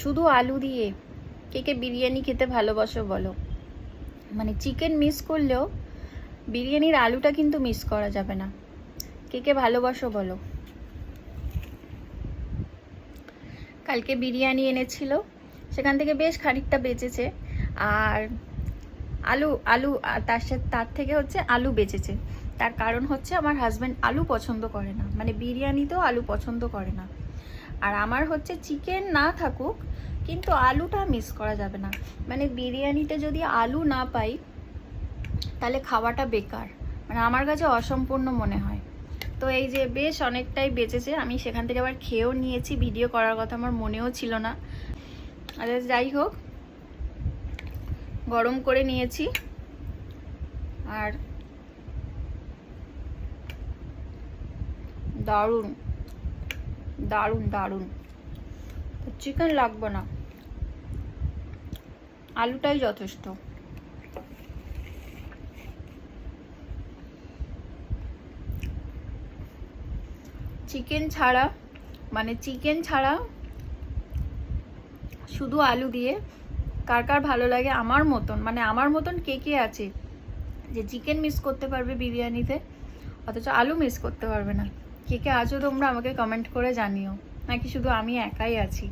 শুধু আলু দিয়ে কে কে বিরিয়ানি খেতে ভালোবাসো বলো। মানে চিকেন মিস করলেও বিরিয়ানির আলুটা কিন্তু মিস করা যাবে না। কে কে ভালোবাসো বলো। কালকে বিরিয়ানি এনেছিল, সেখান থেকে বেশ খানিকটা বেঁচেছে। আর আলু আলু তার থেকে হচ্ছে আলু বেঁচেছে। তার কারণ হচ্ছে আমার হাজব্যান্ড আলু পছন্দ করে না, মানে বিরিয়ানিতেও আলু পছন্দ করে না। আর আমার হচ্ছে চিকেন না থাকুক কিন্তু আলুটা মিস করা যাবে না। মানে বিরিয়ানিতে যদি আলু না পাই তাহলে খাওয়াটা বেকার, মানে আমার কাছে অসম্পূর্ণ মনে হয়। তো এই যে বেশ অনেকটাই বেঁচেছে, আমি সেখান থেকে আবার খেয়েও নিয়েছি। ভিডিও করার কথা আমার মনেও ছিল না। আর যাই হোক, গরম করে নিয়েছি। আর দারুণ দারুণ দারুণ। চিকেন লাগবে না, আলুটাই যথেষ্ট। চিকেন ছাড়া শুধু আলু দিয়ে কার কার ভালো লাগে আমার মতন, মানে আমার মতন কে কে আছে যে চিকেন মিস করতে পারবে বিরিয়ানিতে অথচ আলু মিস করতে পারবে না? কে কে আছো তোমরা আমাকে কমেন্ট করে জানিও, নাকি শুধু আমি একাই আছি?